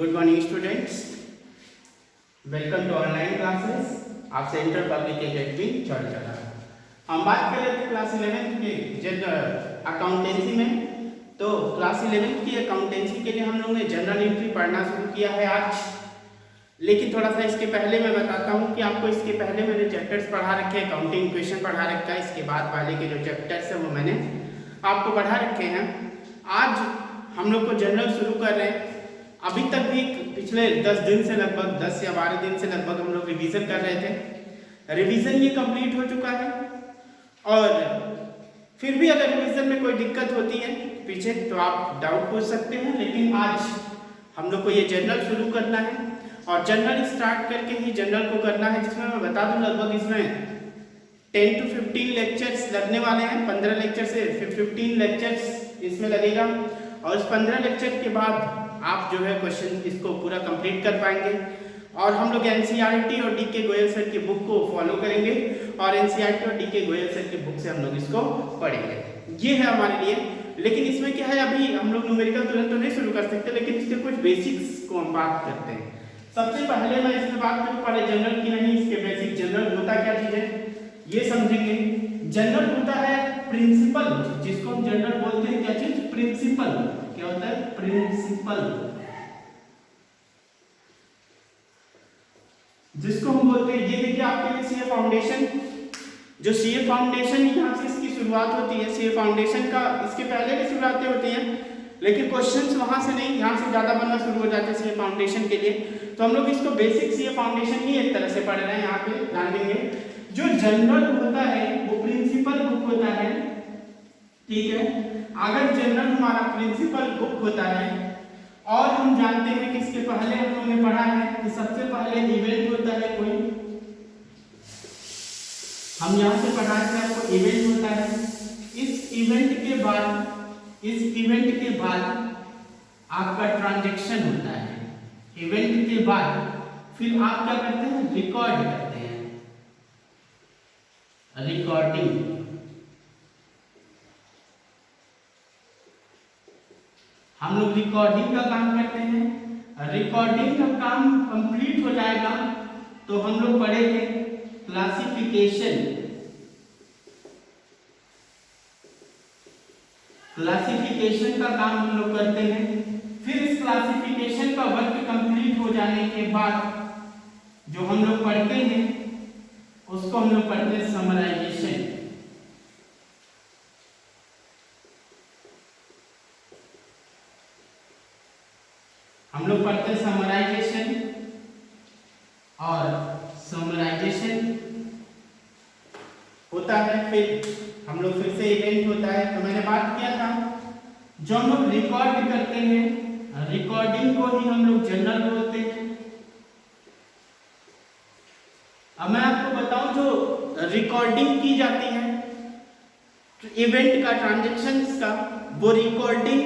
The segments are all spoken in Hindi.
Good morning students, welcome to online classes. आप सेंट्रल पब्लिक एकेडमी चौड़चना। हम बात कर रहे थे क्लास 11 के जनरल अकाउंटेंसी में। तो क्लास 11 की अकाउंटेंसी के लिए हम लोग ने जनरल एंट्री पढ़ना शुरू किया है आज। लेकिन थोड़ा सा इसके पहले मैं बताता हूँ कि आपको इसके पहले मैंने चैप्टर्स पढ़ा रखे हैं, अकाउंटिंग क्वेश्चन पढ़ा रखा है। इसके बाद पहले के जो चैप्टर्स हैं वो मैंने आपको पढ़ा रखे हैं। आज हम लोग को जनरल शुरू कर रहे हैं। अभी तक भी पिछले 10 दिन से लगभग 10 या 12 दिन से लगभग हम लोग रिवीजन कर रहे थे। रिवीजन ये कंप्लीट हो चुका है और फिर भी अगर रिवीजन में कोई दिक्कत होती है पीछे तो आप डाउट पूछ सकते हैं। लेकिन आज हम लोग को ये जनरल शुरू करना है और जनरल स्टार्ट करके ही जनरल को करना है, जिसमें मैं बता दूं लगभग इसमें 10 to 15 लेक्चर्स लगने वाले हैं। 15 लेक्चर से 15 लेक्चर्स इसमें लगेगा और उस 15 लेक्चर के बाद आप जो है क्वेश्चन इसको पूरा कंप्लीट कर पाएंगे। और हम लोग एनसीईआरटी और डीके गोयल सर की बुक को फॉलो करेंगे और एनसीईआरटी और डीके गोयल सर की बुक से हम लोग इसको पढ़ेंगे। ये है हमारे लिए। लेकिन इसमें क्या है, अभी हम लोग न्यूमेरिकल तुरंत तो नहीं शुरू कर सकते, लेकिन इसके कुछ बेसिक्स को हम बात करते हैं। सबसे पहले मैं इसमें बात करूँ पहले जनरल की नहीं, इसके बेसिक। जनरल होता क्या चीज है ये समझेंगे। जनरल होता है प्रिंसिपल, जिसको हम जनरल बोलते हैं। क्या चीज? प्रिंसिपल। क्या होता है? प्रिंसिपल, जिसको हम बोलते हैं। ये देखिए आपके लिए सीए फाउंडेशन, जो सीए फाउंडेशन यहाँ से इसकी शुरुआत होती है। सीए फाउंडेशन का इसके पहले की शुरुआतें होती हैं, लेकिन क्वेश्चंस वहां से नहीं, यहाँ से ज्यादा बनना शुरू हो जाते हैं सीए फाउंडेशन के लिए। तो हम लोग इसको बेसिक सीए फाउंडेशन ही एक तरह से पढ़ रहे हैं। यहाँ पे ध्यान देंगे, जो जनरल होता है वो प्रिंसिपल बुक होता है, ठीक है। अगर जनरल हमारा प्रिंसिपल बुक होता है और हम जानते हैं कि इसके पहले हम लोगों ने पढ़ा है कि सबसे पहले इवेंट होता है कोई, हम यहाँ से पढ़ा है आपको इवेंट होता है। इस इवेंट के बाद आपका ट्रांजैक्शन होता है। इवेंट के बाद फिर आप क्या करते हैं? रिकॉर्ड करते हैं, रिकॉर्डिंग। हम लोग रिकॉर्डिंग का काम करते हैं। रिकॉर्डिंग का काम कंप्लीट हो जाएगा तो हम लोग पढ़ेंगे क्लासिफिकेशन। क्लासिफिकेशन का काम हम लोग करते हैं। फिर इस क्लासिफिकेशन का वर्क कंप्लीट हो जाने के बाद जो हम लोग पढ़ते हैं उसको हम लोग पढ़ते हैं समराइजेशन। हम लोग पढ़ते हैं समराइजेशन, और समराइजेशन होता है। फिर हम लोग फिर से इवेंट होता है। तो मैंने बात किया था जो हम लोग रिकॉर्ड करते हैं, रिकॉर्डिंग को ही हम लोग जनरल बोलते हैं। अब मैं आपको बताऊं, जो रिकॉर्डिंग की जाती है इवेंट का, ट्रांजैक्शंस का, वो रिकॉर्डिंग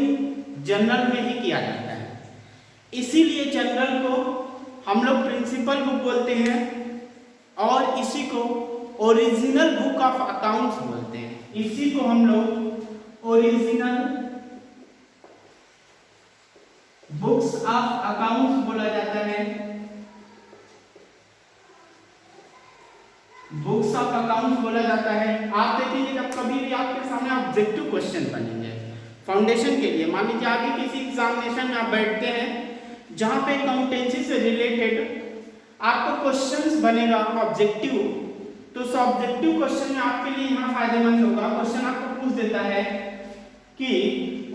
जनरल में ही किया जाता है। इसीलिए जनरल को हम लोग प्रिंसिपल बुक बोलते हैं और इसी को ओरिजिनल बुक ऑफ अकाउंट्स बोलते हैं। इसी को हम लोग ओरिजिनल बुक्स ऑफ अकाउंट्स बोला जाता है। बुक्स ऑफ अकाउंट्स बोला जाता है। आप देखिए जब कभी भी आपके सामने ऑब्जेक्टिव क्वेश्चन बनेंगे फाउंडेशन के लिए, मान लीजिए आगे किसी एग्जामिनेशन में आप बैठते हैं जहां पे अकाउंटेंसी से रिलेटेड आपको क्वेश्चंस बनेगा ऑब्जेक्टिव, तो उस ऑब्जेक्टिव क्वेश्चन में आपके लिए यहाँ फायदेमंद होगा। क्वेश्चन आपको पूछ देता है कि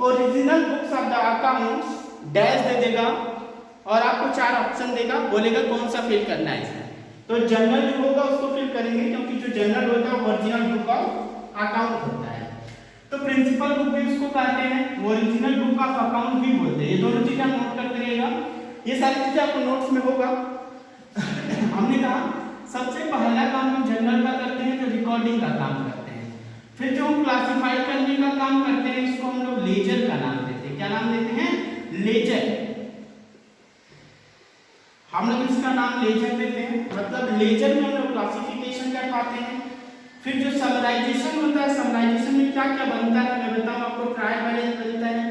original books of the accounts dash दे देगा और आपको 4 ऑप्शन देगा, बोलेगा कौन सा फिल करना है इसमें। तो जनरल जो होगा उसको फिल करेंगे, क्योंकि जो जनरल होता है ओरिजिनल बुक ऑफ अकाउंट होता है। तो प्रिंसिपल बुक भी उसको कहते हैं, ओरिजिनल बुक ऑफ अकाउंट भी बोलते हैं। ये दोनों चीजें आप नोट करते रहिएगा, ये सारी चीजें आपको नोट्स में होगा। हमने कहा सबसे पहला काम हम जनरल का करते हैं, जो रिकॉर्डिंग का काम करते हैं। फिर जो हम क्लासिफाई करने का काम करते हैं इसको हम लोग लेजर का नाम देते हैं। क्या नाम देते हैं? लेजर। हम लोग इसका नाम लेजर देते हैं, मतलब लेजर में हम लोग क्लासिफिकेशन कर पाते हैं। फिर जो समराइजेशन होता है, समराइजेशन में क्या क्या बनता है मैं बताऊं आपको। ट्रायल बैलेंस बनता है,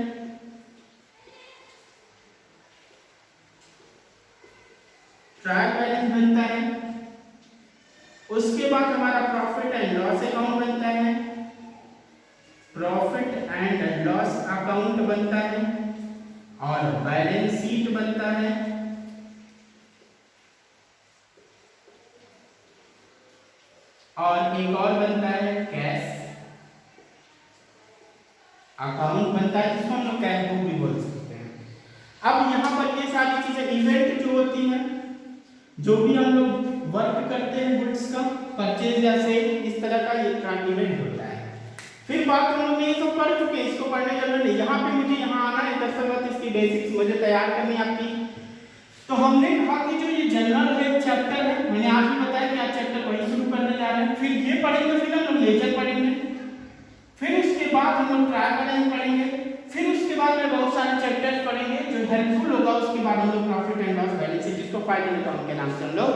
ट्रायल बैलेंस बनता है। उसके बाद हमारा प्रॉफिट एंड लॉस अकाउंट बनता है, प्रॉफिट एंड लॉस अकाउंट बनता है, और बैलेंस शीट बनता है, और एक और बनता है कैश अकाउंट बनता है, जिसको हम लोग कैश बुक भी बोल सकते हैं। अब यहाँ पर ये सारी चीजें इवेंट जो होती हैं, जो भी हम लोग वर्क करते हैं गुड्स का परचेज या सेल, इस तरह का ये इवेंट होता है। फिर बात हम लोग ये सब पढ़ चुके हैं, इसको पढ़ने की जरूरत नहीं। यहाँ पे मुझे यहाँ आना है, दरअसल बात इसकी बेसिक्स मुझे तैयार करनी आपकी। तो हमने कहा कि जो ये जनरल है चैप्टर है, मैंने आज भी बताया कि आज चैप्टर वही शुरू करने जा रहे हैं। फिर ये पढ़ेंगे, फिर हम लोग लेजर पढ़ेंगे, फिर उसके बाद हम लोग ट्रायल बैलेंस पढ़ेंगे, फिर उसके बाद में बहुत सारे चैप्टर्स पढ़ेंगे जो हेल्पफुल होगा। उसके बाद हम लोग profit and loss balance sheet, जिसको फाइनल अकाउंट के नाम से हम लोग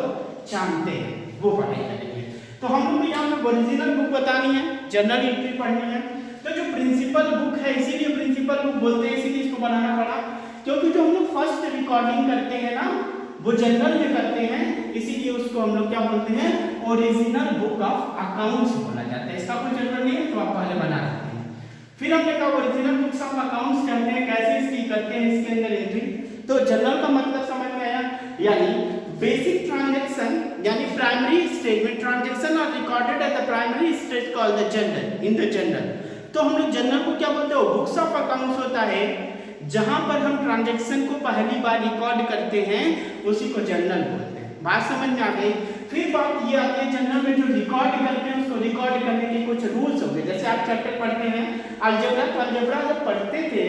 जानते हैं, वो पढ़ाई करेंगे। तो हम लोग को यहाँ पे ओरिजिनल बुक बतानी है, जर्नल एंट्री पढ़नी है। तो जो प्रिंसिपल बुक है, इसीलिए प्रिंसिपल बुक बोलते हैं, इसीलिए इसको बनाना पड़ा, क्योंकि जो हम लोग फर्स्ट रिकॉर्डिंग करते हैं ना, वो जनरल में करते हैं, इसीलिए उसको हम लोग क्या बोलते हैं, ओरिजिनल बुक ऑफ अकाउंट्स बोला जाता है। इसका कोई जरूरत नहीं है, तो आप पहले बना सकते हैं। फिर हमने कहा ओरिजिनल बुक्स ऑफ अकाउंट्स कहते हैं, कैसे इसकी करते हैं, इसके अंदर एंट्री। तो जनरल का मतलब समझ में आया, यानी बेसिक ट्रांजैक्शन, यानी प्राइमरी स्टेटमेंट ट्रांजैक्शन और recorded at the primary stage called the general, in the general. तो हम लोग जनरल को क्या बोलते हैं, बुक्स ऑफ अकाउंट्स होता है, जहां पर हम ट्रांजैक्शन को पहली बार रिकॉर्ड करते हैं, उसी को जनरल बोलते हैं। बात समझ में आ गई। फिर बात ये आती है, जनरल में जो रिकॉर्ड करते हैं, उसको रिकॉर्ड करने के कुछ रूल्स होंगे। जैसे आप चैप्टर पढ़ते हैं अलजेब्रा, तो अलजेब्रा जब पढ़ते थे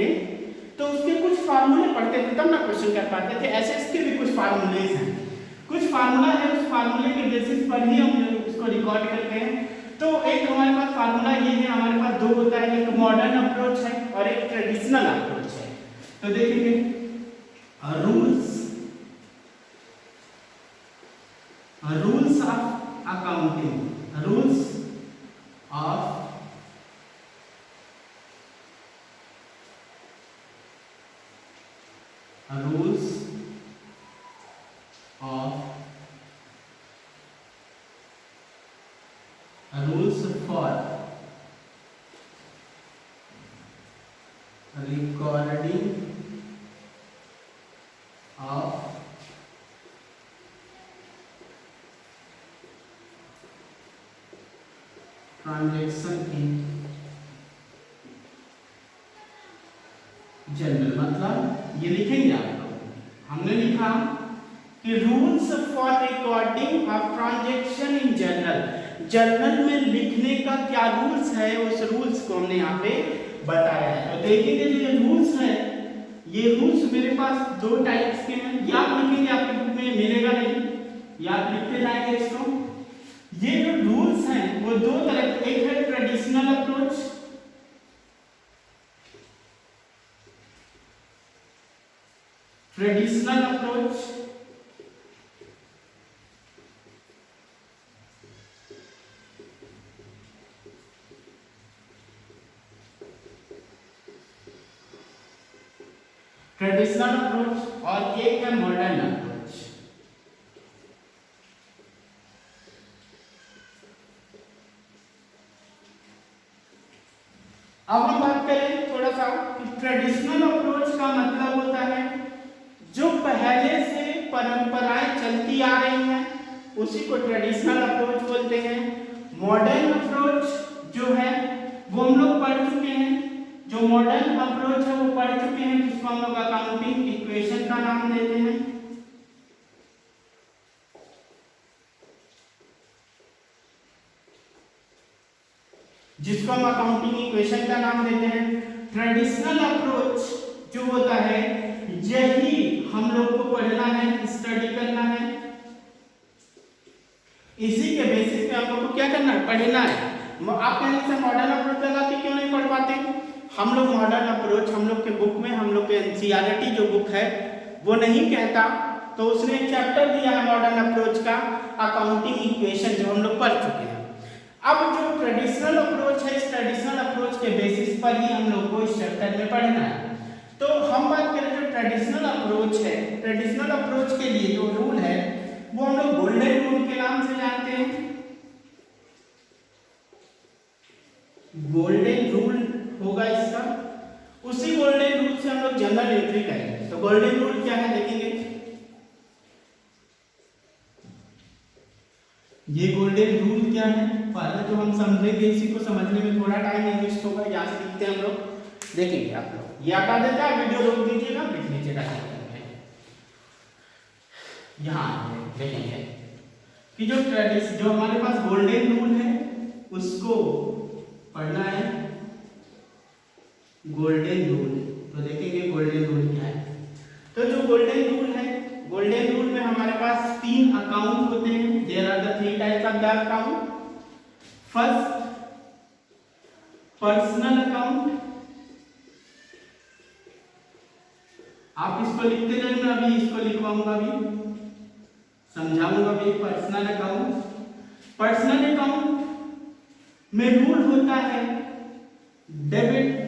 तो उसके कुछ फार्मूले पढ़ते थे, तब ना क्वेश्चन कर पाते थे। ऐसे इसके भी कुछ फार्मूले हैं, कुछ फार्मूला है, उस फार्मूले के बेसिस पर ही हम उसको रिकॉर्ड करते हैं। तो एक हमारे पास फार्मूला ये है, हमारे पास दो होता है, एक मॉडर्न अप्रोच है और एक ट्रेडिशनल अप्रोच है। तो देखेंगे rules of accounting, rules of rules for recording of transaction in general. मतलब ये लिखेंगे आप लोग, हमने लिखा कि rules for recording of transaction in general. Journal में लिखने का क्या रूल्स है, उस रूल्स को हमने यहाँ पे बताया है। तो देखेंगे जो ये रूल्स है, ये रूल्स मेरे पास दो टाइप्स के हैं। याद लिखेंगे, आपकी बुक में मिलेगा नहीं, याद लिखते जाएंगे इसको। ये जो रूल्स हैं वो दो तरह के, एक है traditional approach, traditional approach traditional approach और एक है मॉडर्न अप्रोच। अब हम बात करें थोड़ा सा कि ट्रेडिशनल अप्रोच का मतलब होता है जो पहले से परंपराएं चलती आ रही हैं, उसी को ट्रेडिशनल अप्रोच बोलते हैं। मॉडर्न अप्रोच जो है वो हम लोग पढ़ चुके हैं, जो मॉडर्न अप्रोच है वो पढ़ चुके हैं, जिसको हम लोग अकाउंटिंग इक्वेशन का नाम देते हैं। जिसको हम अकाउंटिंग इक्वेशन का नाम देते हैं। ट्रेडिशनल अप्रोच जो होता है, यही हम लोग को पढ़ना है, स्टडी करना है, इसी के बेसिस पे हम लोग को क्या करना है, पढ़ना है। आप कहने से मॉडर्न अप्रोच लगा के क्यों नहीं पढ़ पाते? हम लोग मॉडर्न अप्रोच, हम लोग के बुक में, हम लोग के एनसीईआरटी जो बुक है वो नहीं कहता, तो उसने एक चैप्टर दिया है मॉडर्न अप्रोच का, अकाउंटिंग इक्वेशन, जो हम लोग पढ़ चुके हैं। अब जो ट्रेडिशनल अप्रोच है, इस ट्रेडिशनल अप्रोच के बेसिस पर ही हम लोग को इस चैप्टर में पढ़ना है। तो हम बात करें जो ट्रेडिशनल अप्रोच है, ट्रेडिशनल अप्रोच के लिए जो रूल है वो हम लोग गोल्डन रूल के नाम से जानते हैं। गोल्डन रूल होगा इसका, उसी गोल्डन रूल से हम लोग जनरल एंट्री करेंगे। तो गोल्डन रूल क्या है देखेंगे। ये गोल्डन रूल क्या है पहले तो हम समझेंगे, इसी को समझने में थोड़ा टाइम इन्वेस्ट होगा। यहाँ से लिखते हैं हम लोग, देखेंगे आप लोग। ये हटा देता है, वीडियो रोक दीजिएगा, लिख लीजिएगा। यहाँ देखेंगे कि जो हमारे पास गोल्डन रूल है उसको पढ़ना है। गोल्डन रूल, तो देखेंगे गोल्डन रूल क्या है। तो जो गोल्डन रूल है, गोल्डन रूल में हमारे पास 3 अकाउंट होते हैं। There are the 3 types of the account. First, personal account. आप इसको लिखते जाइए, मैं अभी इसको लिखवाऊंगा, अभी समझाऊंगा भी। पर्सनल अकाउंट, पर्सनल अकाउंट में रूल होता है debit,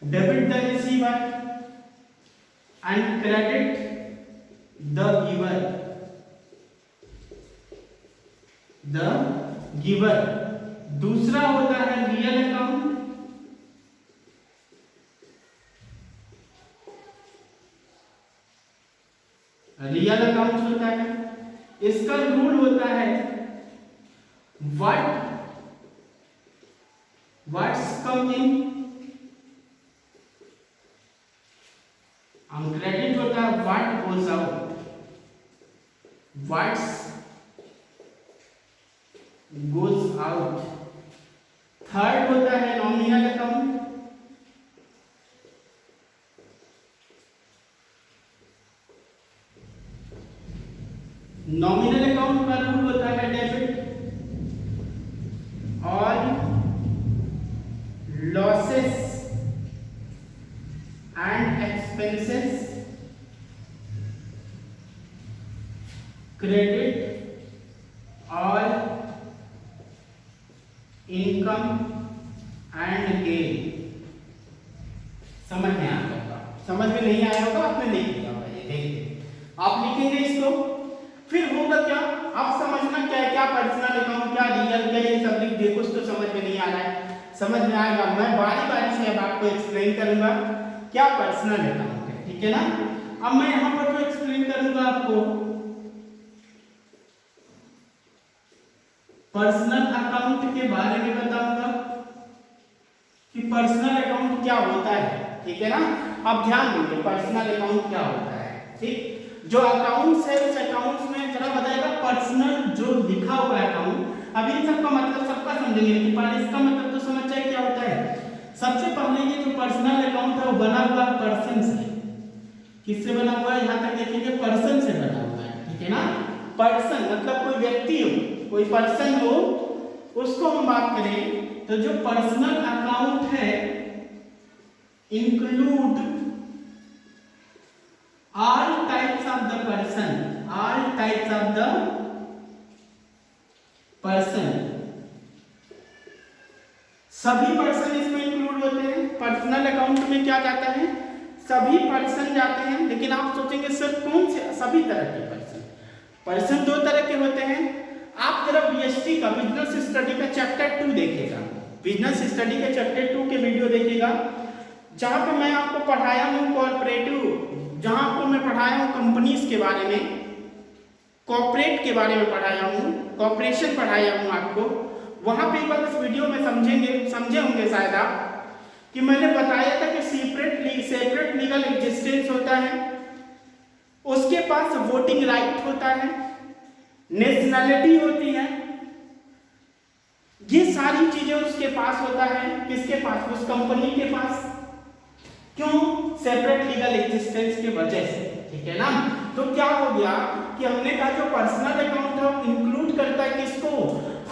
debit the receiver and credit the giver, दूसरा होता है रियल अकाउंट, रियल अकाउंट होता है। इसका रूल होता है व्हाट्स कम इन, क्रेडिट होता है what goes out, what's goes out. Third होता है नॉमिनल अकाउंट, नॉमिनल अकाउंट का रूल होता है डेबिट और लॉसेस एंड एक्सपेंसेस, क्रेडिट और इनकम एंड गेन। समझ में आ गया? समझ में नहीं आया होगा, आपने लिख लिया होगा। ये देखिए, आप लिखेंगे इसको, फिर होगा क्या, आप समझना क्या क्या पर्सनल अकाउंट, क्या रियल, क्या ये सब लिख दिए। कुछ तो समझ में नहीं आ रहा है, समझ में आएगा। मैं बारी बारी से अब आपको एक्सप्लेन करूंगा क्या पर्सनल अकाउंट है, ठीक है ना। अब मैं यहाँ पर तो एक्सप्लेन करूंगा आपको पर्सनल अकाउंट के बारे में, बताऊंगा कि पर्सनल अकाउंट क्या होता है, ठीक है ना। अब ध्यान दीजिए पर्सनल अकाउंट क्या होता है, ठीक। जो अकाउंट्स है उस अकाउंट्स में जरा बताएगा पर्सनल जो लिखा हुआ है अकाउंट। अभी इन सबका मतलब सबका समझेंगे, लेकिन पहले इसका मतलब तो समझ जाए क्या होता है। सबसे पहले ये जो पर्सनल अकाउंट है वो बना हुआ है पर्सन से। किससे बना हुआ है, यहाँ तक देखेंगे पर्सन से बना हुआ है, ठीक है ना। पर्सन मतलब कोई व्यक्ति हो, कोई पर्सन हो, उसको हम बात करें तो जो पर्सनल अकाउंट है include all types of the person, all types of the person, सभी पर्सन इसमें इंक्लूड होते हैं। पर्सनल अकाउंट में क्या जाता है, सभी पर्सन जाते हैं। लेकिन आप सोचेंगे सर कौन से सभी तरह के पर्सन, पर्सन 2 तरह के होते हैं। आप जरा बीएसटी का, बिजनेस स्टडी का चैप्टर 2 देखिएगा, बिजनेस स्टडी के चैप्टर 2 के वीडियो देखिएगा, जहां पे मैं आपको पढ़ाया हूं कॉर्पोरेटिव, जहां आपको मैं पढ़ाया हूं कंपनीज के बारे में, कॉर्पोरेट के बारे में पढ़ाया हूं, कॉर्पोरेशन पढ़ाया हूं आपको। वहां पे एक बार इस वीडियो में समझे होंगे शायद आप, कि मैंने बताया था कि सेपरेट लीगल एग्जिस्टेंस होता है, उसके पास वोटिंग राइट होता है, नेशनैलिटी होती है, ये सारी चीजें उसके पास होता है। किसके पास, उस कंपनी के पास। क्यों, सेपरेट लीगल एग्जिस्टेंस की वजह से, ठीक है ना। तो क्या हो गया कि हमने कहा जो पर्सनल अकाउंट है वो इंक्लूड करता है किसको,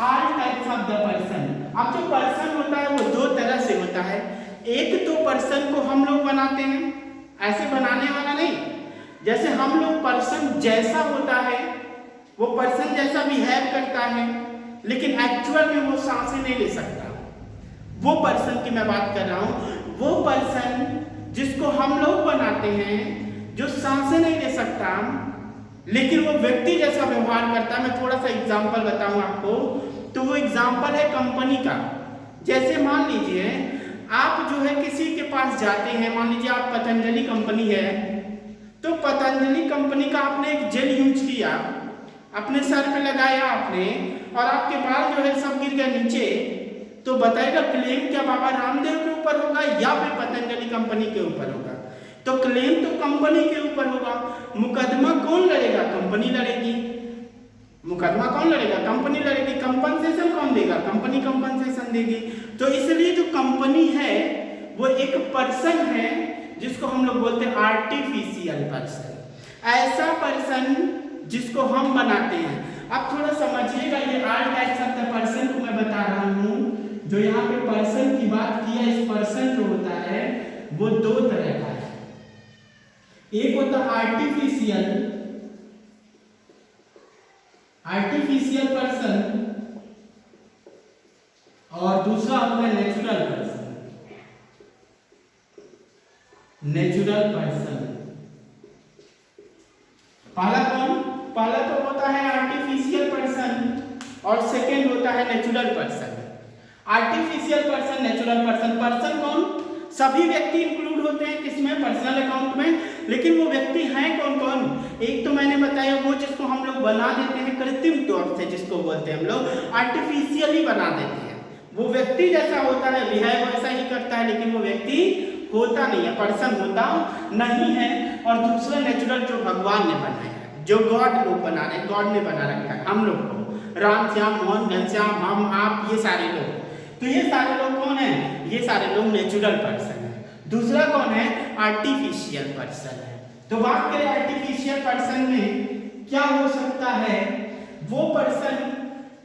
all types of the person. अब जो पर्सन होता है वो 2 तरह से होता है। एक तो पर्सन को हम लोग बनाते हैं, ऐसे बनाने वाला नहीं, जैसे हम लोग पर्सन जैसा होता है, वो पर्सन जैसा बिहेव करता है, लेकिन एक्चुअल में वो सांसें नहीं ले सकता, वो पर्सन की मैं बात कर रहा हूं। वो पर्सन जिसको हम लोग बनाते हैं, जो सांसें नहीं ले सकता लेकिन वो व्यक्ति जैसा व्यवहार करता है। मैं थोड़ा सा एग्जांपल बताऊं आपको, तो वो एग्जांपल है कंपनी का। जैसे मान लीजिए आप जो है किसी के पास जाते हैं, मान लीजिए आप पतंजलि कंपनी है, तो पतंजलि कंपनी का आपने एक जेल यूज किया, अपने सर पे लगाया आपने, और आपके बाल जो है सब गिर गए नीचे, तो बताएगा क्लेम क्या बाबा रामदेव के ऊपर होगा या फिर पतंजलि कंपनी के ऊपर होगा? तो क्लेम तो कंपनी के ऊपर होगा। मुकदमा कौन लड़ेगा? कंपनी लड़ेगी। मुकदमा कौन लड़ेगा? कंपनी लड़ेगी। कंपनसेशन कौन देगा? कंपनी कंपनसेशन देगी। तो इसलिए जो कंपनी है वो एक पर्सन है जिसको हम लोग बोलते हैं आर्टिफिशियल पर्सन, ऐसा पर्सन जिसको हम बनाते हैं। अब थोड़ा समझिएगा, ये आल टाइप्स ऑफ द पर्सन को मैं बता रहा हूं। जो यहाँ पे पर्सन की बात की है, इस पर्सन जो होता है वो दो तरह का है। एक होता है आर्टिफिशियल पर्सन, और दूसरा होता है नेचुरल पर्सन। नेचुरल पर्सन पहला कौन? पहला तो होता है आर्टिफिशियल पर्सन और सेकेंड होता है natural person. Artificial person, natural person. Person कौन? सभी व्यक्ति इंक्लूड होते हैं किसमें? पर्सनल अकाउंट में। लेकिन वो व्यक्ति हैं कौन कौन? एक तो मैंने बताया वो जिसको हम लोग बना देते हैं कृत्रिम तौर से, जिसको बोलते हैं हम लोग आर्टिफिशियली बना देते हैं। वो व्यक्ति जैसा होता है, बिहेव वैसा ही करता है, लेकिन वो व्यक्ति होता नहीं है, पर्सन होता नहीं है। और दूसरा नेचुरल, जो भगवान ने बनाया है, जो गॉड लोग बना रहे हैं, गॉड ने बना रखा है हम लोग को, राम श्याम मोहन घनश्याम, हम आप, ये सारे लोग। तो ये सारे लोग कौन है? ये सारे लोग नेचुरल पर्सन है। दूसरा कौन है? आर्टिफिशियल पर्सन है। तो बात करें आर्टिफिशियल पर्सन में क्या हो सकता है? वो person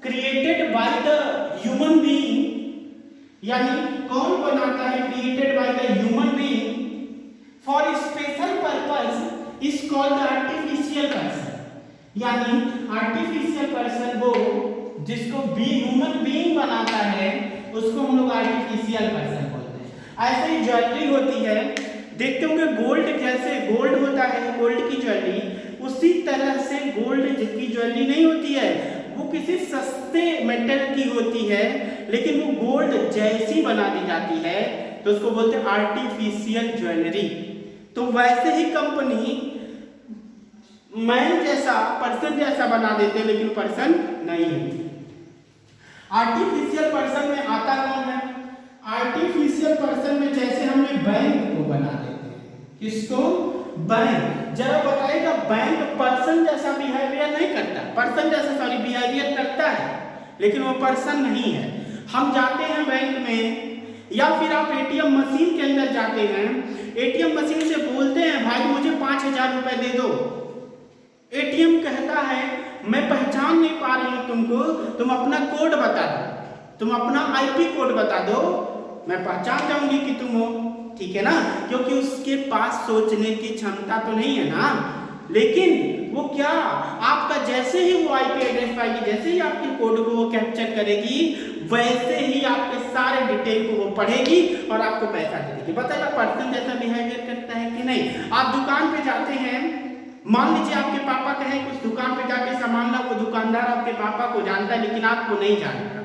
created by the human being, यानी कौन बनाता है? Created by the human being for special purpose is called artificial person. यानी आर्टिफिशियल पर्सन वो जिसको ह्यूमन बीइंग बनाता है, उसको हम लोग आर्टिफिशियल पर्सन बोलते हैं। ऐसे ही ज्वेलरी होती है, देखते होंगे गोल्ड, जैसे गोल्ड होता है, गोल्ड की ज्वेलरी, उसी तरह से गोल्ड की ज्वेलरी नहीं होती है, वो किसी सस्ते मेटल की होती है, लेकिन वो गोल्ड जैसी बना दी जाती है, तो उसको बोलते हैं आर्टिफिशियल ज्वेलरी। तो वैसे ही कंपनी मैन जैसा, पर्सन जैसा बना देते हैं, लेकिन पर्सन नहीं है। आर्टिफिशियल पर्सन में आता कौन है? आर्टिफिशियल पर्सन में जैसे हमने बैंक को बना देते हैं, किसको? बैंक। जरा बताइएगा, बैंक पर्सन जैसा बिहेवियर नहीं करता, पर्सन जैसा बिहेवियर करता है, लेकिन वो पर्सन नहीं है। हम जाते हैं बैंक में, या फिर आप एटीएम मशीन के अंदर जाते हैं, एटीएम मशीन से बोलते हैं भाई मुझे 5000 रुपए दे दो। एटीएम कहता है मैं पहचान नहीं पा रही हूं तुमको, तुम अपना कोड बता दो, तुम अपना आईपी कोड बता दो, मैं पहचान जाऊंगी कि तुम हो, ठीक है ना? क्योंकि उसके पास सोचने की क्षमता तो नहीं है ना। लेकिन वो क्या, आपका जैसे ही वो आईपी एड्रेस पाएगी, जैसे ही आपके कोड को वो कैप्चर करेगी, वैसे ही आपके सारे डिटेल को वो पढ़ेगी और आपको पैसा दे देगी। बताइए पर्सन जैसा बिहेवियर करता है कि नहीं? आप दुकान पे जाते हैं, मान लीजिए आपके पापा कहें कुछ दुकान पे जाके सामान ला, वो दुकानदार आपके पापा को जानता है लेकिन आपको नहीं जानता।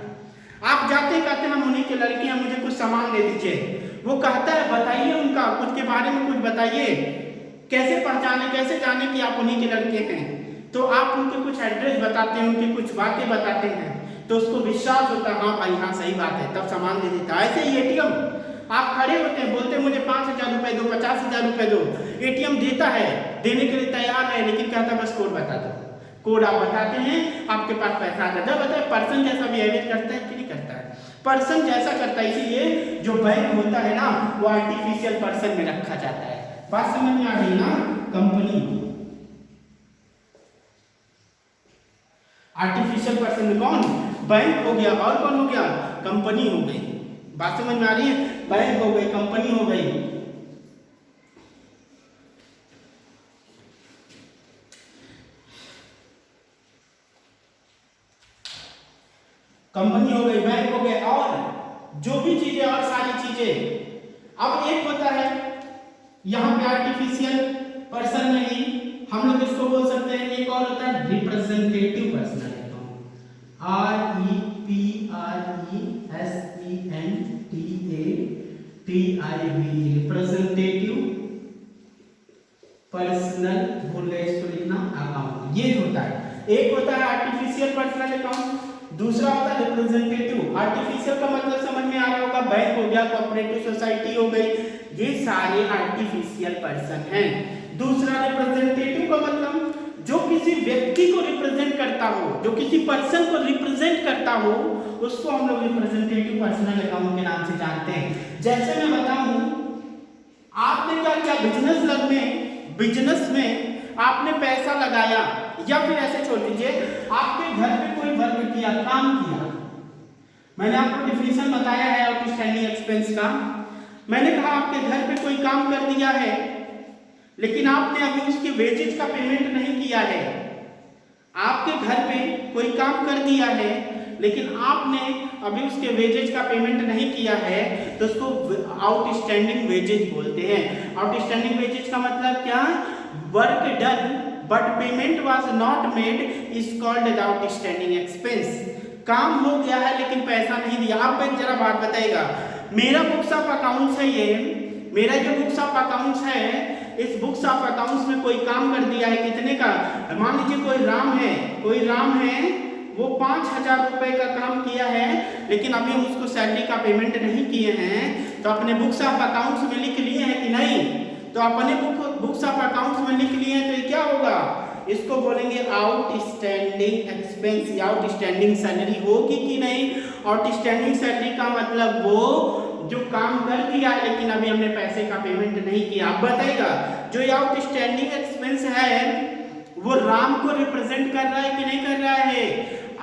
आप जाते कहते हैं हम उन्हीं के लड़के हैं, मुझे कुछ सामान दे दीजिए। वो कहता है बताइए उनका कुछ के बारे में, कुछ बताइए, कैसे पहचाने, कैसे जाने कि आप उन्हीं के लड़के हैं? तो आप उनके कुछ एड्रेस बताते हैं, उनकी कुछ बातें बताते हैं, तो उसको विश्वास होता है हाँ भाई हाँ सही बात है, तब सामान दे देता है। ऐसे ही एटीएम, आप खड़े होते हैं, बोलते हैं मुझे 5000 रुपए दो, 50,000 रुपए दो, एटीएम देता है, देने के लिए तैयार है, लेकिन कहता है बस कोड बता दो। कोड आप बताते हैं, आपके पास पैसा आ जाता है। बताए पर्सन जैसा बिहेवियर करता है कि नहीं करता है? पर्सन जैसा करता है। इसीलिए जो बैंक होता है ना, वो आर्टिफिशियल पर्सन में रखा जाता है। बात समझ में आ रही ना? कंपनी आर्टिफिशियल पर्सन में कौन? बैंक हो गया, और कौन हो गया? कंपनी हो गई। बात समझ में आ रही है? बैंक हो गई, कंपनी हो गई। कंपनी हो गई, बैंक हो गए, और जो भी चीजें और सारी चीजें अब एक होता है यहाँ पे आर्टिफिशियल पर्सन में ही हम लोग इसको बोल सकते हैं, एक और होता है representative personal account, REPRESENTATIV, representative personal, भूल गए इसको लिखना, अकाउंट, ये होता है। एक होता है आर्टिफिशियल पर्सनल अकाउंट, दूसरा होता है रिप्रेजेंटेटिव। आर्टिफिशियल का मतलब समझ में आ रहा होगा, बैंक हो गया, कोऑपरेटिव सोसाइटी हो गई, ये सारे आर्टिफिशियल पर्सन हैं। दूसरा रिप्रेजेंटेटिव का मतलब जो किसी व्यक्ति को रिप्रेजेंट करता हो, जो किसी पर्सन को रिप्रेजेंट करता हो, उसको हम लोग रिप्रेजेंटेटिव पर्सनल अकाउंट के नाम से जानते हैं। जैसे मैं बताऊं, आपने क्या किया, बिजनेस में आपने पैसा लगाया, या फिर ऐसे छोड़ दीजिए, आपके घर पे कोई वर्क किया, काम किया। मैंने आपको डिफिनेशन बताया है आउटस्टैंडिंग एक्सपेंस का। मैंने कहा आपके घर पे कोई काम कर दिया है, लेकिन आपने अभी उसके वेजेज का पेमेंट नहीं किया है। आपके घर पे कोई काम कर दिया है, लेकिन आपने अभी उसके वेजेज का पेमेंट नहीं किया है, तो उसको आउटस्टैंडिंग वेजेज बोलते हैं। आउटस्टैंडिंग वेजेज का मतलब क्या, work done but payment was not made is called the outstanding expense. काम हो गया है लेकिन पैसा नहीं दिया। आप एक जरा बात बताइएगा, मेरा बुक्स ऑफ अकाउंट्स है, ये मेरा जो बुक्स ऑफ अकाउंट्स है, इस बुक्स ऑफ अकाउंट्स में कोई काम कर दिया है, कितने का, मान लीजिए कोई राम है, वो 5,000 रुपए का काम किया है, लेकिन अभी हम उसको सैलरी का पेमेंट नहीं किए हैं, तो अपने बुक्स ऑफ अकाउंट्स में लिख लिए हैं कि नहीं? तो अपने बुक्स ऑफ अकाउंट्स में लिख लिए हैं, तो ये क्या होगा, इसको बोलेंगे आउटस्टैंडिंग एक्सपेंस या आउटस्टैंडिंग सैलरी होगी कि नहीं? आउटस्टैंडिंग सैलरी का मतलब वो जो काम कर दिया है लेकिन अभी हमने पैसे का पेमेंट नहीं किया। आप बताइएगा, जो ये आउटस्टैंडिंग एक्सपेंस है वो राम को रिप्रेजेंट कर रहा है कि नहीं कर रहा है?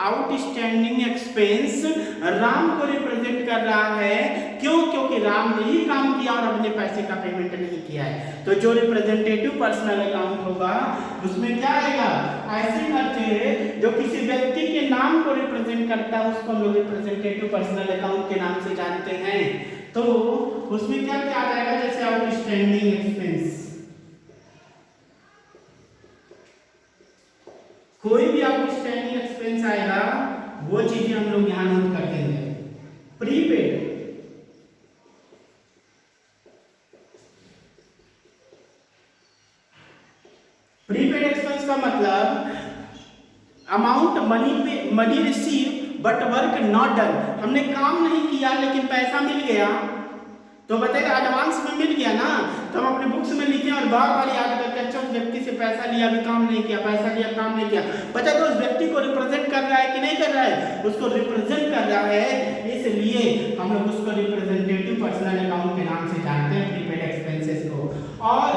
आउटस्टैंडिंग एक्सपेंस राम को रिप्रेजेंट कर रहा है। क्यों? क्योंकि राम ने ही काम किया और अपने पैसे का पेमेंट नहीं किया है। तो जो रिप्रेजेंटेटिव पर्सनल अकाउंट होगा उसमें क्या आएगा, ऐसे खर्चे जो किसी व्यक्ति के नाम को रिप्रेजेंट करता है उसको हम लोग रिप्रेजेंटेटिव पर्सनल अकाउंट के नाम से जानते हैं। तो उसमें क्या क्या आ जाएगा, जैसे आउटस्टैंडिंग एक्सपेंस, कोई भी आउटस्टैंडिंग एक्सपेंस आएगा वो चीजें हम लोग यहां नोट कर देंगे। प्रीपेड एक्सपेंस का मतलब amount money receive but work not done. हमने काम नहीं किया लेकिन पैसा मिल गया, तो बताएगा एडवांस में मिल गया ना, तो हम अपने बुक्स में लिखे और बार बार याद करके अच्छा उस व्यक्ति से पैसा लिया, अभी काम नहीं किया, पैसा लिया, काम नहीं किया। पता है तो उस व्यक्ति को रिप्रेजेंट कर रहा है कि नहीं कर रहा है? उसको रिप्रेजेंट कर रहा है, इसलिए हम लोग उसको रिप्रेजेंटेटिव पर्सनल अकाउंट के नाम से जानते हैं प्रीपेड एक्सपेंसेस को। और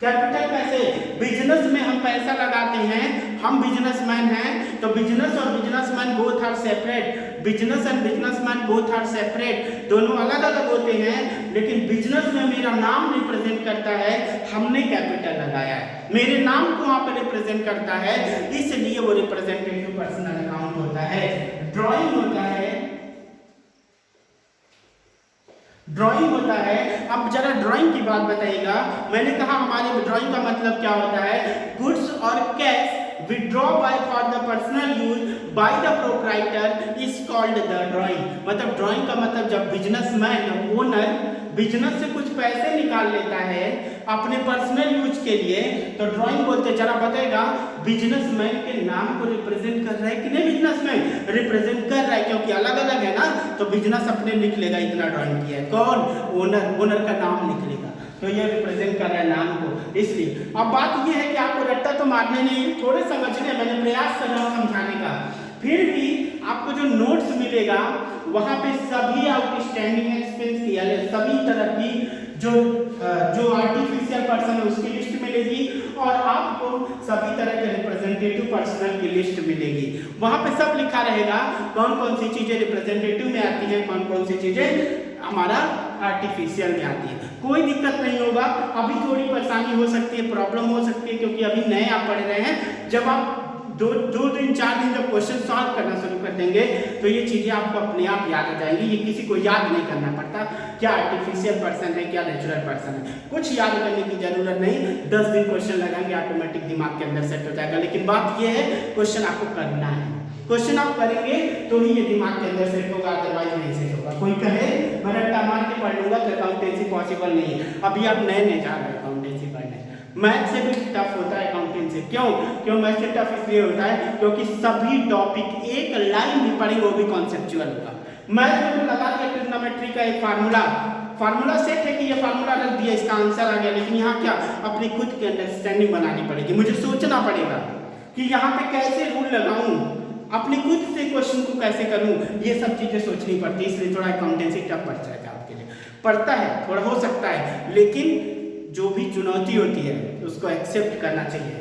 कैपिटल पैसे, बिजनेस में हम पैसा लगाते हैं, हम बिजनेसमैन हैं, तो बिजनेस और businessman both are separate, business and businessman both are separate, दोनों अलग अलग होते हैं, लेकिन बिजनेस में मेरा नाम रिप्रेजेंट करता है, हमने कैपिटल लगाया है, मेरे नाम को वहां पर रिप्रेजेंट करता है, इसलिए वो रिप्रेजेंटेटिव पर्सनल अकाउंट होता है। ड्राइंग होता है। अब जरा ड्राइंग की बात बताइएगा। मैंने कहा हमारे ड्राइंग का मतलब क्या होता है, गुड्स और cash withdraw by for the personal use by the proprietor is called the drawing. मतलब ड्राइंग का मतलब जब बिजनेसमैन ओनर बिजनेस से कुछ पैसे निकाल लेता है अपने पर्सनल यूज के लिए, तो ड्राइंग बोलते हैं। जरा बताएगा बिजनेसमैन के नाम को रिप्रेजेंट कर रहा है कि नहीं? बिजनेसमैन रिप्रेजेंट कर रहा है, क्योंकि अलग अलग है ना, तो बिजनेस अपने लिख लेगा इतना ड्राइंग किया है, कौन? ओनर का नाम लिख लेगा, तो ये रिप्रेजेंट कर रहा है नाम को। इसलिए अब बात ये है कि आपको रट्टा तो मारने नहीं, थोड़े समझने, मैंने प्रयास कर रहा हूं समझाने का, फिर भी आपको जो नोट्स मिलेगा वहां पे सभी आउटस्टैंडिंग एक्सपेंस की सभी तरह की जो आर्टिफिशियल पर्सन है उसकी लिस्ट मिलेगी, और आपको सभी तरह के रिप्रेजेंटेटिव पर्सनल की लिस्ट मिलेगी। वहां पे सब लिखा रहेगा कौन कौन सी चीजें रिप्रेजेंटेटिव में आती है, कौन कौन सी चीजें हमारा आर्टिफिशियल में आती है। कोई दिक्कत नहीं होगा। अभी थोड़ी परेशानी हो सकती है, प्रॉब्लम हो सकती है, क्योंकि अभी नए आप पढ़ रहे हैं। जब आप दो दिन 4 दिन जब क्वेश्चन सॉल्व करना शुरू कर देंगे तो ये चीजें आपको अपने आप याद आ जाएंगी। ये किसी को याद नहीं करना पड़ता क्या आर्टिफिशियल पर्सन है क्या नेचुरल पर्सन है, कुछ याद करने की जरूरत नहीं। 10 दिन क्वेश्चन लगाएंगे ऑटोमेटिक दिमाग के अंदर सेट हो जाएगा। लेकिन बात ये है क्वेश्चन आपको करना है, क्वेश्चन आप करेंगे तो ही ये दिमाग के अंदर सेट होगा, अदरवाइज नहीं सेट होगा। कोई कहे मैं रट्टा मार के पढ़ लूंगा तो अकाउंटेंसी पॉसिबल नहीं है। अभी आप नए जा रहे हैं अकाउंटेंसी पढ़ने, मैथ से भी टफ होता है अकाउंटेंसी। क्यों मैथ से टफ इसलिए होता है क्योंकि सभी टॉपिक एक लाइन भी पढ़ेंगे वो भी कॉन्सेप्चुअल होगा। मैथ में तो लगा दिया ट्रिग्नोमेट्री का एक फार्मूला सेट है कि ये फार्मूला रख दिया इसका आंसर आ गया, लेकिन यहाँ क्या अपनी खुद की अंडरस्टैंडिंग बनानी पड़ेगी, मुझे सोचना पड़ेगा कि यहाँ पे कैसे रूल लगाऊं, अपनी खुद से क्वेश्चन को कैसे करूं, ये सब चीजें सोचनी पड़ती है। इसलिए थोड़ा अकाउंटेंसी टफ पड़ जाएगा आपके लिए, पड़ता है थोड़ा हो सकता है, लेकिन जो भी चुनौती होती है उसको एक्सेप्ट करना चाहिए,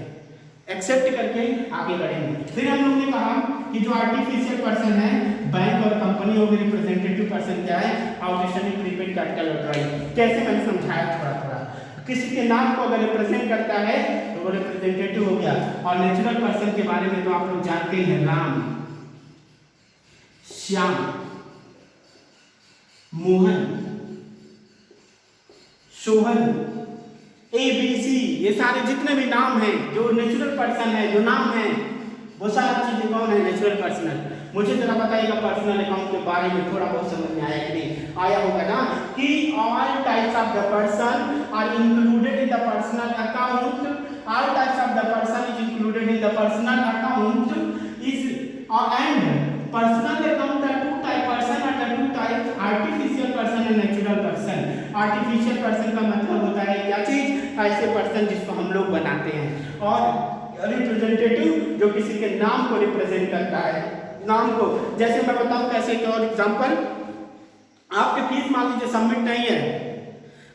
एक्सेप्ट करके आगे बढ़ेंगे। फिर हम लोग ने कहा कि जो आर्टिफिशियल पर्सन है बैंक और कंपनी के रिप्रेजेंटेटिव पर्सन क्या है, आउटस्टैंडिंग प्रीपेड कैपिटल ड्राइव। कैसे मैंने समझाया थोड़ा किसी के नाम को अगर रिप्रेजेंट करता है तो वो रिप्रेजेंटेटिव हो गया। और नेचुरल पर्सन के बारे में तो आप लोग जानते हैं, राम, श्याम, मोहन, सोहन, ABC, ये सारे जितने भी नाम हैं जो नेचुरल पर्सन है, जो नाम है वो सारी चीजें कौन है, नेचुरल पर्सन। मुझे जरा बताइएगा पर्सनल अकाउंट के बारे में थोड़ा बहुत समझ में आया कि नहीं आया होगा ना, कि all types of the person are included in the personal account, all types of the person is included in the personal account is and personal account are two type person are two types, artificial person and natural person. Artificial person का मतलब होता है क्या चीज, ऐसे पर्सन जिसको हम लोग बनाते हैं, और रिप्रेजेंटेटिव जो किसी के नाम को रिप्रेजेंट करता है, नाम को। जैसे मैं बताऊं कैसे, एक और एग्जांपल, आपके फीस मान लीजिए सबमिट नहीं है,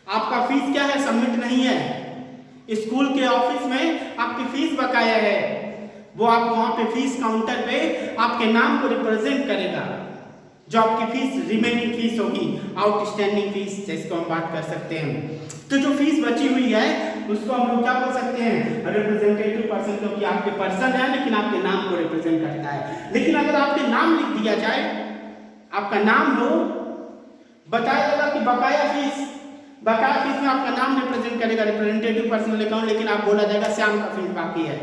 आपका फीस क्या है, सबमिट नहीं है, स्कूल के ऑफिस में आपकी फीस बकाया है, वो आप वहां पे फीस काउंटर पे आपके नाम को रिप्रेजेंट करेगा, जो आपकी फीस रिमेनिंग फीस होगी, आउटस्टैंडिंग फीस जिसको हम बात कर सकते हैं। तो जो फीस बची हुई है उसको हम लोग क्या बोल सकते हैं, रिप्रेजेंटेटिव पर्सन, क्योंकि आपके पर्सन है लेकिन आपके नाम को रिप्रेजेंट करता है। लेकिन अगर आपके नाम लिख दिया जाए, आपका नाम हो, बताया जाएगा कि बकाया फीस में आपका नाम रिप्रेजेंट करेगा रिप्रेजेंटेटिव पर्सनल अकाउंट, लेकिन आप बोला जाएगा श्याम का फीस बाकी है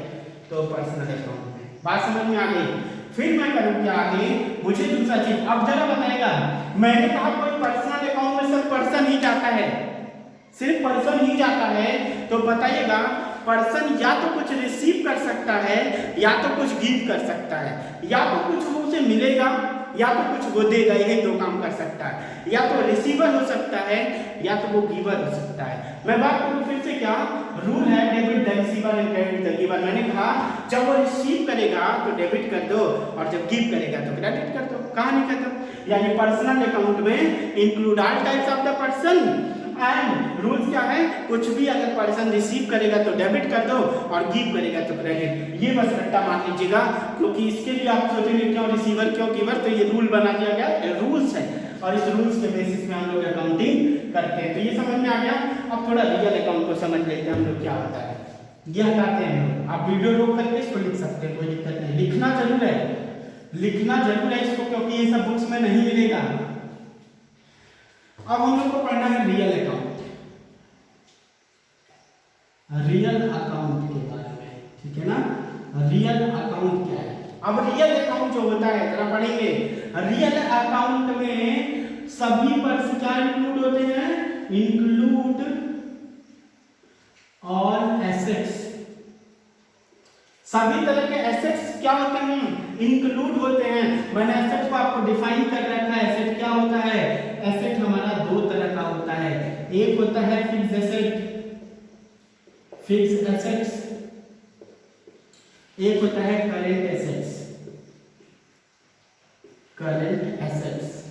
तो पर्सनल अकाउंट में। बात समझ में आ गई। फिर मैं करूँ क्या आगे, मुझे दूसरा चीज अब जरा बताएगा, मैंने कहा कोई पर्सनल अकाउंट में सिर्फ पर्सन ही जाता है, सिर्फ पर्सन ही जाता है, तो बताइएगा पर्सन या तो कुछ रिसीव कर सकता है या तो कुछ गिव कर सकता है, या तो कुछ वो उसे मिलेगा या तो कुछ वो देगा, यही दो काम कर सकता है। या तो रिसीवर हो सकता है या तो वो गिवर हो सकता है। मैं बात करूं फिर से, क्या रूल है, debit the receiver and credit the giver. मैंने कहा जब वो रिसीव करेगा तो डेबिट कर दो और जब गिव करेगा तो क्रेडिट कर दो, कहानी खत्म। यानी पर्सनल अकाउंट में include all types of the person and rules क्या है, कुछ भी अगर पर्सन रिसीव करेगा तो डेबिट कर दो और गिव करेगा तो क्रेडिट। ये बस रट्टा मार लीजिएगा, क्योंकि इसके लिए आप सोचेंगे क्यों रिसीवर क्यों गिवर, तो ये रूल बना दिया गया, रूल्स है, और इस रूल्स के बेसिस में हम लोग अकाउंटिंग करते हैं। तो ये समझ में आ गया। अब थोड़ा रियल अकाउंट को समझ लेते हैं हम लोग क्या होता है। ये हटाते हैं हम लोग, आप वीडियो रोक करके इसको लिख सकते हैं, कोई दिक्कत नहीं, लिखना जरूर है, लिखना जरूर है इसको, क्योंकि ये सब बुक्स में नहीं मिलेगा। अब हम लोग को पढ़ना है रियल अकाउंट, रियल अकाउंट के बारे में, ठीक है ना। रियल अकाउंट क्या है, अब रियल अकाउंट जो होता है जरा पढ़ेंगे। रियल अकाउंट में सभी पर्सन क्या इंक्लूड होते हैं, इंक्लूड ऑल एसेट्स, सभी तरह के एसेट्स क्या होते हैं, इंक्लूड होते हैं। मैंने एसेट को आपको डिफाइन कर रखा है। एसेट क्या होता है, एसेट हमारा दो तरह का होता है, एक होता है फिक्स्ड एसेट, फिक्स्ड एसेट्स, एक होता है करेंट एसेट्स, करेंट एसेट्स।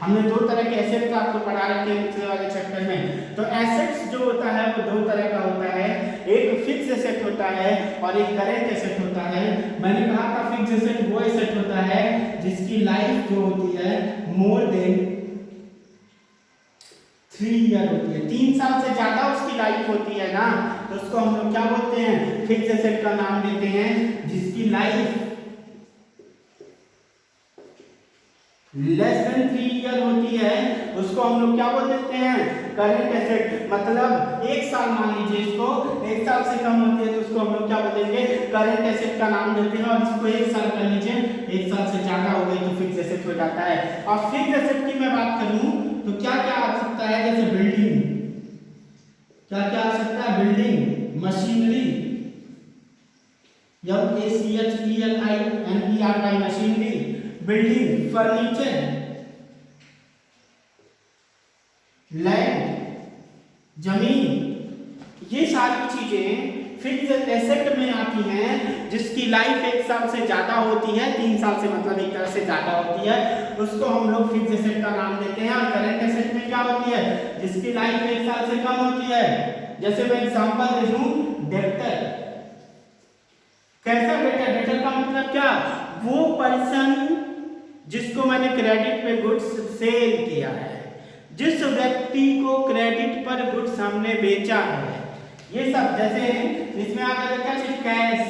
हमने दो तरह के एसेट का आपको पढ़ा रखे हैं पिछले वाले चैप्टर में। तो एसेट्स जो होता है वो दो तरह का होता है, एक फिक्स एसेट होता है और एक करेंट एसेट होता है। मैंने कहा था फिक्स एसेट वो एसेट होता है जिसकी लाइफ जो होती है मोर देन 3 ईयर होती है, 3 साल से ज्यादा उसकी लाइफ होती है ना, तो उसको हम लोग क्या बोलते हैं, फिक्स एसेट का नाम देते हैं। जिसकी लाइफ लेस देन 3 ईयर होती है उसको हम लोग क्या बोल देते हैं, करंट एसेट। मतलब 1 साल मान लीजिए, इसको 1 साल से कम होती है तो उसको हम लोग क्या बोलेंगे, करंट एसेट का नाम देते हैं। और इसको 1 साल कर लीजिए, 1 साल से ज्यादा हो गई तो फिक्स एसेट हो जाता है। और फिक्स एसेट की मैं बात करूं तो क्या क्या आ सकता है, जैसे बिल्डिंग, क्या क्या आ सकता है, building, machinery, MACHELINERY machinery, building, furniture, land, जमीन, ये सारी चीजें फिक्स्ड एसेट में आती हैं जिसकी लाइफ 1 साल से ज्यादा होती है, 3 साल से मतलब एक तरह से ज्यादा होती है, उसको हम लोग फिक्स्ड एसेट का नाम देते हैं। और करंट एसेट में क्या होती है, जिसकी लाइफ 1 साल से कम होती है। जैसे मैं एग्जांपल दे दूं, डेब्टर। कैसा डेब्टर, डेब्टर का मतलब क्या, वो पर्सन जिसको मैंने क्रेडिट पे गुड्स सेल किया है, जिस व्यक्ति को क्रेडिट पर गुड्स हमने बेचा है, ये सब। जैसे इसमें आ जाएगा क्या चीज, कैश,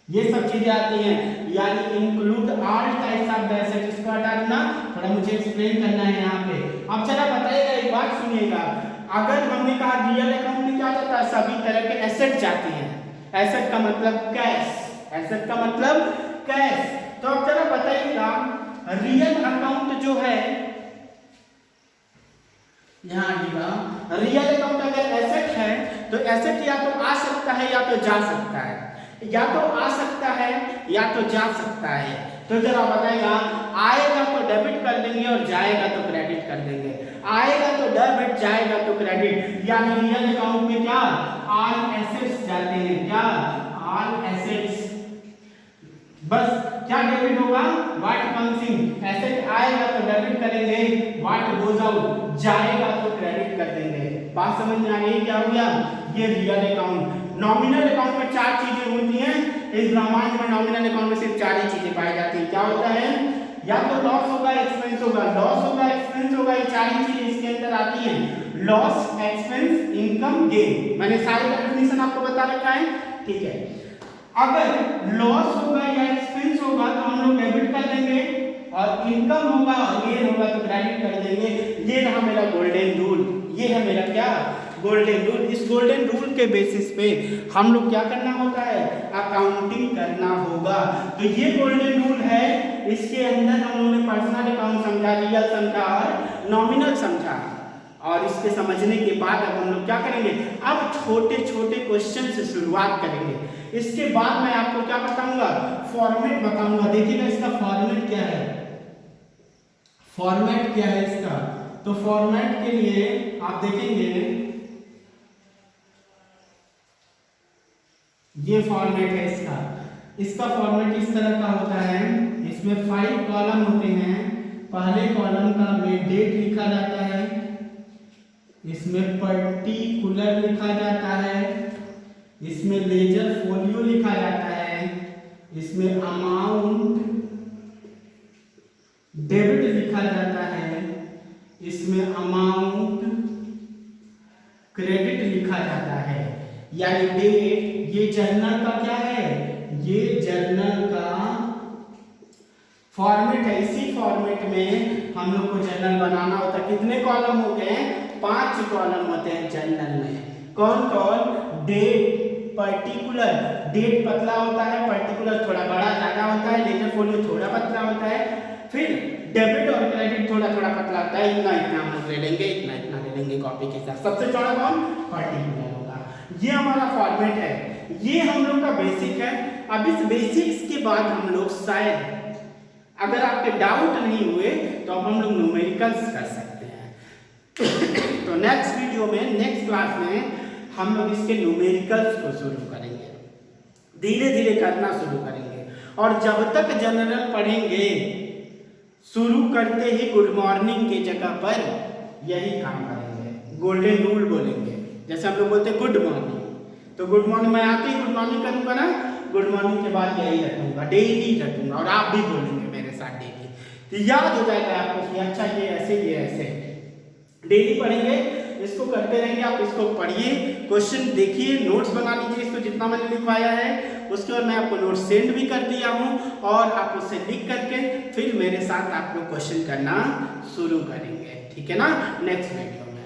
ये सब चीजें आती हैं। यानी include all types of asset. इसको हटा देना, थोड़ा मुझे एक्सप्लेन करना है यहाँ पे। अब चला बताइएगा, एक बात सुनिएगा, अगर हमने कहा रियल अकाउंट में क्या जाता है, सभी तरह के एसेट जाते हैं। एसेट का मतलब कैश, एसेट का मतलब कैश। तो अब जरा बताइएगा, रियल अकाउंट जो है, यहां आइएगा, रियल अकाउंट अगर एसेट है तो एसेट या तो आ सकता है या तो जा सकता है, या तो आ सकता है या तो जा सकता है। तो जरा बताइएगा, आएगा तो डेबिट कर देंगे और जाएगा तो क्रेडिट कर देंगे, आएगा तो डेबिट, जाएगा तो क्रेडिट। यानी रियल अकाउंट में क्या, ऑल एसेट्स जाते हैं, क्या, ऑल एसेट्स। बस क्या डेबिट होगा, व्हाट कम्स इन, एसेट आएगा तो डेबिट करेंगे, व्हाट गोज आउट, जाएगा तो क्रेडिट कर देंगे। बात समझ में आ गई, क्या हो गया, ये रियल अकाउंट। नॉमिनल अकाउंट में 4 चीजें होती हैं, इस ब्रह्मांड में नॉमिनल अकाउंट में सिर्फ 4 ही चीजें पाई जाती हैं। क्या होता है, या तो लॉस होगा, एक्सपेंस होगा, लॉस होगा, एक्सपेंस होगा, ये 4 ही चीजें इसके अंदर आती हैं। Loss, expense, income, gain. मैंने सारी डेफिनेशन आपको बता रखा है, ठीक है। अगर लॉस होगा या एक्सपेंस होगा तो हम लोग डेबिट कर देंगे, और इनकम होगा और गेन होगा तो क्रेडिट कर देंगे। ये रहा मेरा गोल्डन रूल, ये है मेरा क्या, गोल्डन रूल। इस गोल्डन रूल के बेसिस पे हम लोग क्या करना होता है, अकाउंटिंग करना होगा। तो ये गोल्डन रूल है, इसके अंदर हम लोगों ने पर्सनल अकाउंट समझा, रियल समझा और नॉमिनल समझा। और इसके समझने के बाद अब हम लोग क्या करेंगे, अब छोटे छोटे क्वेश्चन से शुरुआत करेंगे। इसके बाद मैं आपको क्या बताऊंगा, फॉर्मेट बताऊंगा। देखिएगा इसका फॉर्मेट क्या है, फॉर्मेट क्या है इसका। तो फॉर्मेट के लिए आप देखेंगे, ये फॉर्मेट है इसका। इसका फॉर्मेट इस तरह का होता है, इसमें 5 कॉलम होते हैं। पहले कॉलम का में डेट लिखा जाता है, इसमें पर्टिकुलर लिखा जाता है, इसमें लेजर फोलियो लिखा जाता है, इसमें अमाउंट डेबिट लिखा जाता है, इसमें अमाउंट क्रेडिट लिखा जाता है। यानी डेट, ये जर्नल का क्या है, ये जर्नल का फॉर्मेट है। इसी फॉर्मेट में हम लोग को जर्नल बनाना होता है। कितने कॉलम होते हैं, 5 कॉलम होते हैं जर्नल में। कौन कौन, डेट, पर्टिकुलर, डेट पतला होता है, पर्टिकुलर थोड़ा बड़ा ज्यादा होता है, लेजर फोलियो थोड़ा पतला होता है, फिर डेबिट और क्रेडिट थोड़ा थोड़ा पतला होता है। इतना इतना हम लोग ले लेंगे, इतना इतना ले लेंगे कॉपी के साथ। सबसे चौड़ा कौन, पर्टिकुलर होगा। ये हमारा फॉर्मेट है, ये हम लोग का बेसिक है। अब इस बेसिक्स के बाद हम लोग शायद, अगर आपके डाउट नहीं हुए तो अब हम लोग न्यूमेरिकल्स कर सकते हैं। तो नेक्स्ट वीडियो में, नेक्स्ट क्लास में हम लोग इसके न्यूमेरिकल्स को शुरू करेंगे, धीरे धीरे करना शुरू करेंगे। और जब तक जनरल पढ़ेंगे, शुरू करते ही गुड मॉर्निंग के जगह पर यही काम करेंगे, गोल्डन रूल बोलेंगे। जैसे हम लोग बोलते हैं गुड मॉर्निंग, तो गुड मॉर्निंग मैं आते ही गुड मॉर्निंग करूंगा ना, गुड मॉर्निंग के बाद यही रखूंगा, डेली रखूंगा, और आप भी बोलेंगे मेरे साथ डेली। तो याद हो जाएगा आपको कि अच्छा ये ऐसे, ये ऐसे। डेली पढ़ेंगे इसको करते रहेंगे। आप इसको पढ़िए, क्वेश्चन देखिए, नोट्स बना लीजिए इसको जितना मैंने लिखवाया है। उसके बाद मैं आपको नोट्स सेंड भी कर दिया हूँ और आप उससे लिख करके फिर मेरे साथ आप लोग क्वेश्चन करना शुरू करेंगे, ठीक है ना, नेक्स्ट वीडियो में।